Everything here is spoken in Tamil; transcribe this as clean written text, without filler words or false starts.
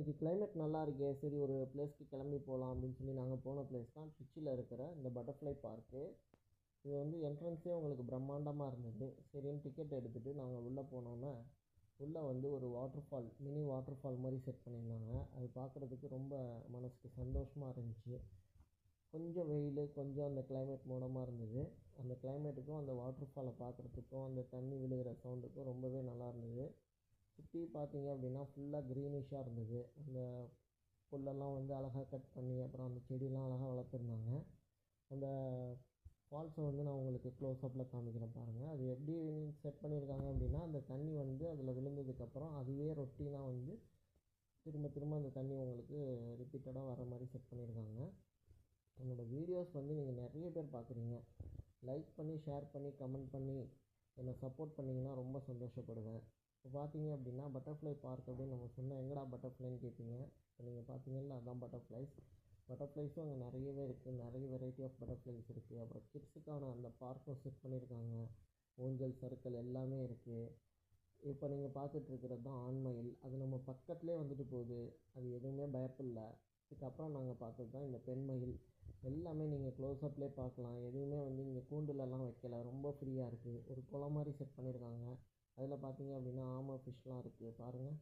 இன்றைக்கி கிளைமேட் நல்லா இருக்கே, சரி ஒரு பிளேஸ்க்கு கிளம்பி போகலாம் அப்படின்னு சொல்லி நாங்கள் போன பிளேஸ் தான் திருச்சியில் இருக்கிற இந்த பட்டர்ஃப்ளை பார்க்கு. இது வந்து என்ட்ரன்ஸே உங்களுக்கு பிரம்மாண்டமாக இருந்தது. சரின்னு டிக்கெட் எடுத்துகிட்டு நாங்கள் உள்ளே போனோன்னே, உள்ளே வந்து ஒரு water fall, mini water fall மாதிரி செட் பண்ணியிருந்தாங்க. அது பார்க்குறதுக்கு ரொம்ப மனசுக்கு சந்தோஷமாக இருந்துச்சு. கொஞ்சம் வெயில், கொஞ்சம் அந்த கிளைமேட் மூடமாக இருந்தது. அந்த கிளைமேட்டுக்கும் அந்த வாட்டர் ஃபாலை பார்க்குறதுக்கும் அந்த தண்ணி விழுகிற சவுண்டுக்கும் ரொம்பவே நல்லா இருந்தது. சுற்றி பார்த்தீங்க அப்படின்னா ஃபுல்லாக க்ரீனிஷாக இருந்தது. அந்த புல்லெல்லாம் வந்து அழகாக கட் பண்ணி, அப்புறம் அந்த செடியெலாம் அழகாக வளர்த்துருந்தாங்க. அந்த ஃபால்ஸை வந்து நான் உங்களுக்கு க்ளோஸ்அப்பில் காமிக்கிறேன் பாருங்கள். அது எப்படி செட் பண்ணியிருக்காங்க அப்படின்னா, அந்த தண்ணி வந்து அதில் விழுந்ததுக்கப்புறம் அதுவே ரொட்டீனாக வந்து திரும்ப திரும்ப அந்த தண்ணி உங்களுக்கு ரிப்பீட்டடாக வர மாதிரி செட் பண்ணியிருக்காங்க. என்னோடய வீடியோஸ் வந்து நீங்கள் நிறைய பேர் பார்க்குறீங்க. லைக் பண்ணி, ஷேர் பண்ணி, கமெண்ட் பண்ணி என்னை சப்போர்ட் பண்ணிங்கன்னா ரொம்ப சந்தோஷப்படுவேன். இப்போ பார்த்தீங்க அப்படின்னா பட்டர்ஃப்ளை பார்க் அப்படின்னு நம்ம சொன்னால் எங்கடா பட்டர்ஃப்ளைன்னு கேட்பீங்க. இப்போ நீங்கள் பார்த்தீங்கன்னா அதான் பட்டர்ஃப்ளைஸும் அங்கே நிறையவே இருக்குது. நிறைய வெரைட்டி ஆஃப் பட்டர்ஃப்ளைஸ் இருக்குது. அப்புறம் கிட்ஸுக்கான அந்த பார்க்கும் செட் பண்ணியிருக்காங்க. ஊஞ்சல், சறுக்கல் எல்லாமே இருக்குது. இப்போ நீங்கள் பார்த்துட்ருக்கிறது தான் ஆண்மயில். அது நம்ம பக்கத்துலேயே வந்துட்டு போகுது. அது எதுவுமே பயப்படல. இதுக்கப்புறம் நாங்கள் பார்த்தது தான் இந்த பெண்மயில். எல்லாமே நீங்கள் க்ளோஸ்அப்லேயே பார்க்கலாம். எதுவுமே வந்து இங்கே கூண்டுலலாம் வைக்கல. ரொம்ப ஃப்ரீயாக இருக்குது. ஒரு குளம் மாதிரி செட் பண்ணியிருக்காங்க. அதில் பார்த்தீங்க அப்படின்னா ஆமை ஃபிஷ்லாம் இருக்குது பாருங்கள்.